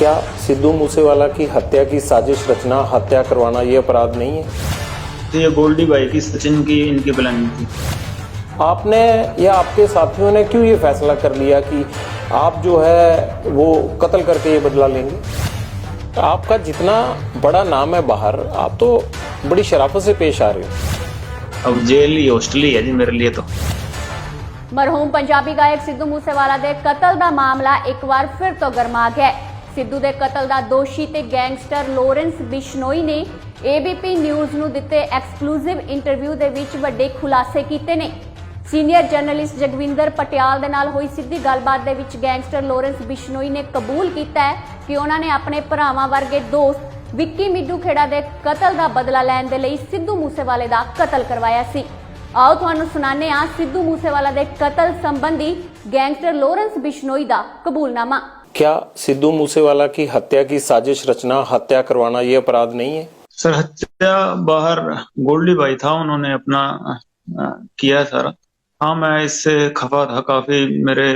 क्या सिद्धू मूसेवाला की हत्या की साजिश रचना, हत्या करवाना ये अपराध नहीं है? तो ये गोल्डी भाई की, सचिन की, इनकी प्लानिंग थी। आपने या आपके साथियों ने क्यों ये फैसला कर लिया कि आप जो है वो कत्ल करके ये बदला लेंगे? आपका जितना बड़ा नाम है बाहर, आप तो बड़ी शराफत से पेश आ रहे हो। अब जेल ही हॉस्टल ही है जी मेरे लिए तो। ਮਰਹੂਮ ਪੰਜਾਬੀ ਗਾਇਕ ਸਿੱਧੂ ਮੂਸੇਵਾਲਾ ਦੇ ਕਤਲ ਦਾ ਮਾਮਲਾ ਇੱਕ ਵਾਰ ਫਿਰ ਤੋਂ ਗਰਮਾ ਗਿਆ ਹੈ। ਸਿੱਧੂ ਦੇ ਕਤਲ ਦਾ ਦੋਸ਼ੀ ਤੇ ਗੈਂਗਸਟਰ ਲੋਰੈਂਸ ਬਿਸ਼ਨੋਈ ਨੇ ABP ਨਿਊਜ਼ ਨੂੰ ਦਿੱਤੇ ਐਕਸਕਲੂਸਿਵ ਇੰਟਰਵਿਊ ਦੇ ਵਿੱਚ ਵੱਡੇ ਖੁਲਾਸੇ ਕੀਤੇ ਨੇ। ਸੀਨੀਅਰ ਜਰਨਲਿਸਟ ਜਗਵਿੰਦਰ ਪਟਿਆਲ ਦੇ ਨਾਲ ਹੋਈ ਸਿੱਧੀ ਗੱਲਬਾਤ ਦੇ ਵਿੱਚ ਗੈਂਗਸਟਰ ਲੋਰੈਂਸ ਬਿਸ਼ਨੋਈ ਨੇ ਕਬੂਲ ਕੀਤਾ ਹੈ ਕਿ ਉਹਨਾਂ ਨੇ ਆਪਣੇ ਭਰਾਵਾਂ ਵਰਗੇ ਦੋਸਤ ਵਿੱਕੀ ਮਿੱਡੂ ਖੇੜਾ ਦੇ ਕਤਲ ਦਾ ਬਦਲਾ ਲੈਣ ਦੇ ਲਈ ਸਿੱਧੂ ਮੂਸੇਵਾਲੇ ਦਾ ਕਤਲ ਕਰਵਾਇਆ ਸੀ। आओ तुहानू सुनाने आ सिद्धू मूसेवाला दे कतल संबंधी गैंगस्टर लोरेंस बिश्नोई दा कबूलनामा। क्या सिद्धू मूसेवाला की हत्या की साजिश रचना, हत्या करवाना ये अपराध नहीं है? सर हत्या बाहर गोल्डी भाई था, उन्होंने अपना किया सारा। हाँ मैं इससे खफा था काफी। मेरे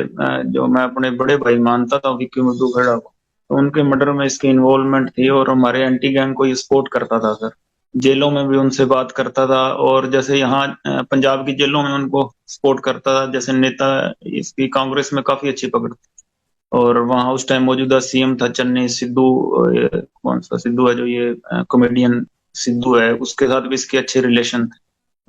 जो मैं अपने बड़े भाई मानता था विक्की मिड्डू खेड़ा को, तो उनके मर्डर में इसकी इन्वॉल्वमेंट थी और हमारे एंटी गैंग को ये सपोर्ट करता था सर। जेलों में भी उनसे बात करता था और जैसे यहाँ पंजाब की जेलों में उनको सपोर्ट करता था। जैसे नेता इसकी कांग्रेस में काफी अच्छी पकड़ थी और वहाँ उस टाइम मौजूदा CM था चन्नी सिद्धू, कौन सा सिद्धू है जो ये कॉमेडियन सिद्धू है, उसके साथ भी इसके अच्छे रिलेशन थे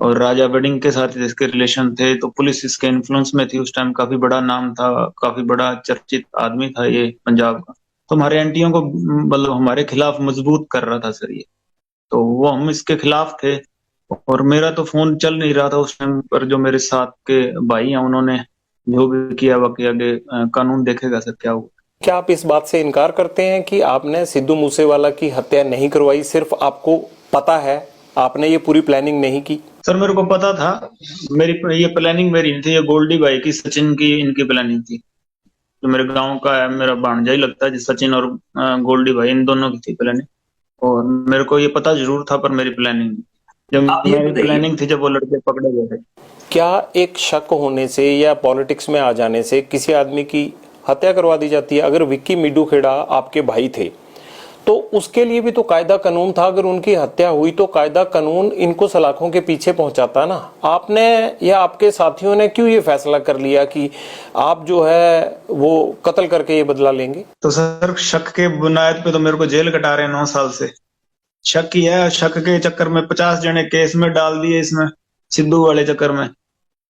और राजा वेडिंग के साथ इसके रिलेशन थे। तो पुलिस इसके इन्फ्लुएंस में थी उस टाइम, काफी बड़ा नाम था, काफी बड़ा चर्चित आदमी था ये पंजाब का। तो हमारे एंटियों को मतलब हमारे खिलाफ मजबूत कर रहा था सर ये, तो वो हम इसके खिलाफ थे। और मेरा तो फोन चल नहीं रहा था उस टाइम पर। जो मेरे साथ के भाई हैं उन्होंने जो भी किया बाकी आगे कानून देखेगा सर क्या हुआ। क्या आप इस बात से इनकार करते हैं कि आपने सिद्धू मूसेवाला की हत्या नहीं करवाई, सिर्फ आपको पता है, आपने ये पूरी प्लानिंग नहीं की? सर मेरे को पता था, मेरी ये प्लानिंग मेरी नहीं थी, ये गोल्डी भाई की, सचिन की, इनकी प्लानिंग थी। जो मेरे गाँव का है, मेरा भांजा ही लगता है, सचिन और गोल्डी भाई, इन दोनों की थी प्लानिंग। और मेरे को ये पता जरूर था पर मेरी प्लानिंग, जब मेरी प्लानिंग थी जब वो लड़के पकड़े गए थे। क्या एक शक होने से या पॉलिटिक्स में आ जाने से किसी आदमी की हत्या करवा दी जाती है? अगर विक्की मिड्डू खेड़ा आपके भाई थे तो उसके लिए भी तो कायदा कानून था। अगर उनकी हत्या हुई तो कायदा कानून इनको सलाखों के पीछे पहुंचाता ना। आपने या आपके साथियों ने क्यों ये फैसला कर लिया कि आप जो है वो कत्ल करके ये बदला लेंगे? तो सर शक के बुनियाद पे तो मेरे को जेल कटा रहे हैं 9 साल से। शक ही है, शक के चक्कर में 50 जने केस में डाल दिए, इसमें सिद्धू वाले चक्कर में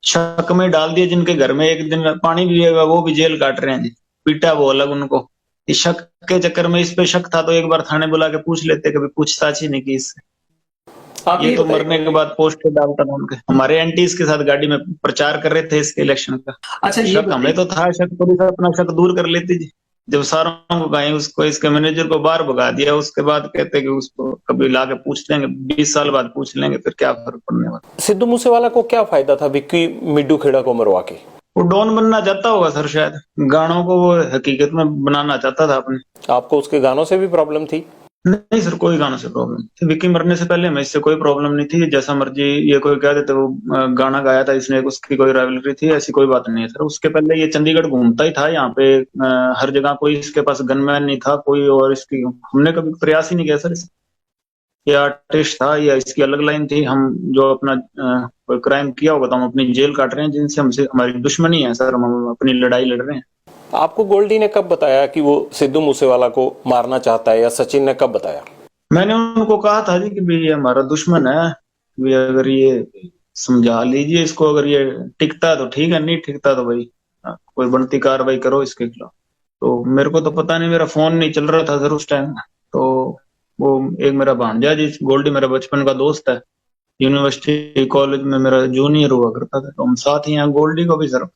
शक में डाल दिए। जिनके घर में एक दिन पानी भी है वो भी जेल काट रहे हैं जी, पीटा वो अलग उनको। इस शक के चक्कर में, इस पे शक था तो एक बार थाने बुला के पूछ लेते, कभी पूछताछ ही नहीं की इससे। ये तो मरने के बाद पोस्ट डालता था उनके, हमारे एंटीज के साथ गाड़ी में प्रचार कर रहे थे इसके इलेक्शन का। अच्छा शक हमें तो था, शक पुलिस अपना शक दूर कर लेती जी। जब सारों को कहीं उसको, इसके मैनेजर को बाहर भगा दिया, उसके बाद कहते कि उसको कभी ला के पूछ लेंगे, 20 साल बाद पूछ लेंगे, फिर क्या फर्क पड़ने वाला। सिद्धू मूसेवाला को क्या फायदा था विक्की मिड्डू खेड़ा को मरवा के? वो डॉन बनना चाहता होगा सर, शायद गानों को वो हकीकत में बनाना चाहता था अपने। आपको उसके गानों से भी प्रॉब्लम थी? नहीं सर कोई गानों से प्रॉब्लम नहीं। विक्की मरने से पहले हमें इससे कोई प्रॉब्लम नहीं थी। जैसा मर्जी ये कोई कह देते वो गाना गाया था इसने, उसकी कोई राइवलरी थी, ऐसी कोई बात नहीं है सर। उसके पहले ये चंडीगढ़ घूमता ही था यहाँ पे, हर जगह कोई इसके पास गनमैन नहीं था कोई, और इसकी हमने कभी प्रयास ही नहीं किया सर। ये आर्टिस्ट था या इसकी अलग लाइन थी। हम जो अपना कोई क्राइम किया होगा तो हम अपनी जेल काट रहे हैं, जिनसे हमसे हमारी दुश्मनी है सर, हम अपनी लड़ाई लड़ रहे हैं। आपको गोल्डी ने कब बताया कि वो सिद्धू मूसेवाला को मारना चाहता है, या सचिन ने कब बताया? मैंने उनको कहा था जी कि भाई ये हमारा दुश्मन है, भाई अगर ये समझा लीजिए इसको, अगर ये टिकता तो ठीक है, नहीं टिकता तो भाई कोई बनती कार्रवाई करो इसके खिलाफ। तो मेरे को तो पता नहीं, मेरा फोन नहीं चल रहा था सर उस टाइम। तो वो एक मेरा भांजा जी, गोल्डी मेरा बचपन का दोस्त है, यूनिवर्सिटी कॉलेज में मेरा जूनियर हुआ करता था, तो हम साथ ही हैं। गोल्डी को भी सर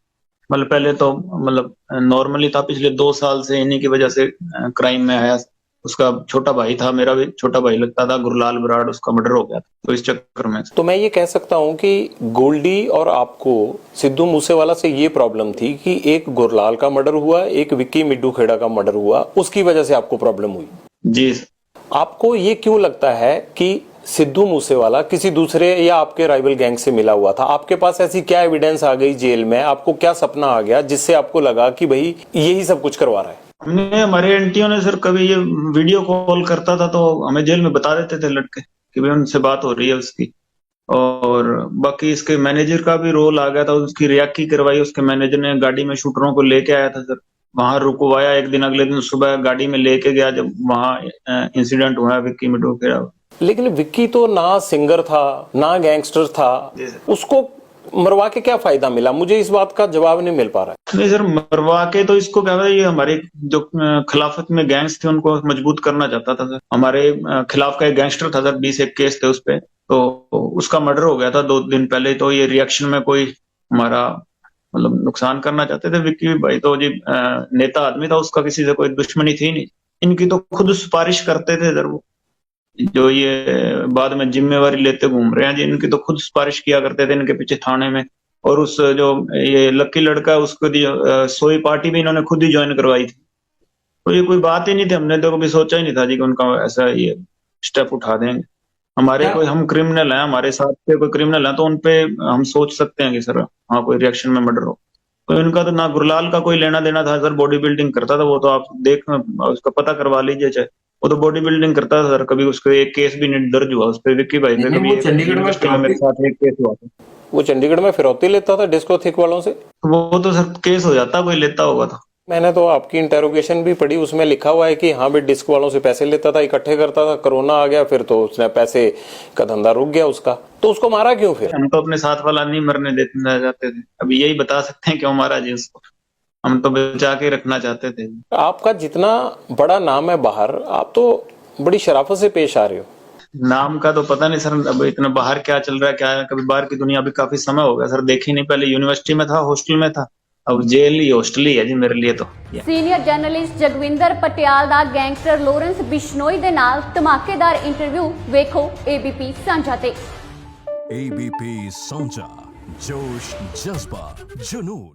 मतलब पहले तो मतलब नॉर्मली था, पिछले 2 साल से इन्हीं की वजह से क्राइम में आया। उसका छोटा भाई था, मेरा भी छोटा भाई लगता था, गुरलाल बराड़, उसका मर्डर हो गया था, तो इस चक्कर में। तो मैं ये कह सकता हूँ कि गोल्डी और आपको सिद्धू मूसेवाला से ये प्रॉब्लम थी कि एक गुरलाल का मर्डर हुआ, एक विक्की मिड्डू खेड़ा का मर्डर हुआ, उसकी वजह से आपको प्रॉब्लम हुई? जी। आपको ये क्यों लगता है कि सिद्धू मूसेवाला किसी दूसरे या आपके राइवल गैंग से मिला हुआ था? आपके पास ऐसी क्या एविडेंस आ गई जेल में, आपको क्या सपना आ गया जिससे आपको लगा कि भाई यही सब कुछ करवा रहा है? हमने हमारे एंटीओ ने सर कभी ये वीडियो कॉल करता था तो हमें जेल में बता देते थे लड़के कि भाई उनसे बात हो रही है उसकी। और बाकी इसके मैनेजर का भी रोल आ गया था, उसकी रियाकी करवाई उसके मैनेजर ने, गाड़ी में शूटरों को लेके आया था सर, वहां रुकवाया एक दिन, अगले दिन सुबह गाड़ी में लेके गया जब वहां इंसिडेंट हुआ विक्की मिडू खेड़ा। लेकिन विक्की तो ना सिंगर था ना गैंगस्टर था, जी सर। उसको मरवा के क्या फायदा मिला? मुझे इस बात का जवाब नहीं मिल पा रहा है। नहीं सर, मरवा के तो इसको क्या है, ये हमारे जो खिलाफत में गैंग्स थे उनको मजबूत करना चाहता था सर। हमारे खिलाफ का एक गैंगस्टर था सर, 20 एक केस थे उस पे, तो उसका मर्डर हो गया था 2 दिन पहले। तो ये रिएक्शन में कोई हमारा मतलब नुकसान करना चाहते थे। विक्की भाई तो जी नेता आदमी था, उसका किसी से कोई दुश्मनी थी नहीं। इनकी तो खुद सिफारिश करते थे सर वो, जो ये बाद में जिम्मेवारी लेते घूम रहे हैं जी, इनकी तो खुद सिफारिश किया करते थे इनके पीछे थाने में। और उस जो ये लक्की लड़का उसको सोई पार्टी भी इन्होंने खुद ही ज्वाइन करवाई थी। तो ये कोई बात ही नहीं थी, हमने तो कभी सोचा ही नहीं था जी कि उनका ऐसा ये स्टेप उठा देंगे। हमारे कोई हम क्रिमिनल हैं, हमारे साथ के कोई क्रिमिनल हैं तो उनपे हम सोच सकते हैं कि सर हाँ कोई रिएक्शन में मर्डर हो। तो इनका तो ना गुरलाल का कोई लेना देना था सर, बॉडी बिल्डिंग करता था वो, तो आप देख उसका पता करवा लीजिए चाहे, वो तो बॉडी बिल्डिंग करता था सर। कभी उसको एक केस भी नहीं दर्ज हुआ उस पर, विक्की भाई पे कभी यूनिवर्सिटी में मेरे साथ एक केस हुआ था। वो चंडीगढ़ में फिरौती लेता था डिस्को थिक वालों से। वो तो सर केस हो जाता, कोई लेता होगा तो। मैंने तो आपकी इंटेरोगेशन भी पढ़ी, उसमें लिखा हुआ है कि हाँ भाई डिस्क वालों से पैसे लेता था, इकट्ठे करता था, कोरोना आ गया फिर तो उसने पैसे का धंधा रुक गया उसका। तो उसको मारा क्यों फिर? हम तो अपने साथ वाला नहीं मरने देते जाते थे, अभी यही बता सकते हैं क्यों मारा जी उसको, हम तो बचा के रखना चाहते थे। आपका जितना बड़ा नाम है बाहर, आप तो बड़ी शराफत से पेश आ रहे हो। नाम का तो पता नहीं सर, अब इतना बाहर क्या चल रहा है क्या है, कभी बाहर की दुनिया अभी काफी समय हो गया सर देखी नहीं। पहले यूनिवर्सिटी में था, हॉस्टल में था, अब जेल ही हॉस्टल ही है जी मेरे लिए तो। ਸੀਨੀਅਰ ਜਰਨਲਿਸਟ ਜਗਵਿੰਦਰ ਪਟਿਆਲ ਦਾ ਗੈਂਗਸਟਰ ਲੋਰੈਂਸ ਬਿਸ਼ਨੋਈ ਦੇ ਨਾਲ ਧਮਾਕੇਦਾਰ ਇੰਟਰਵਿਊ ਵੇਖੋ ABP ਸਾਂਝਾ ਤੇ। ABP ਸਾਂਝਾ, जोश, जज्बा, जुनून।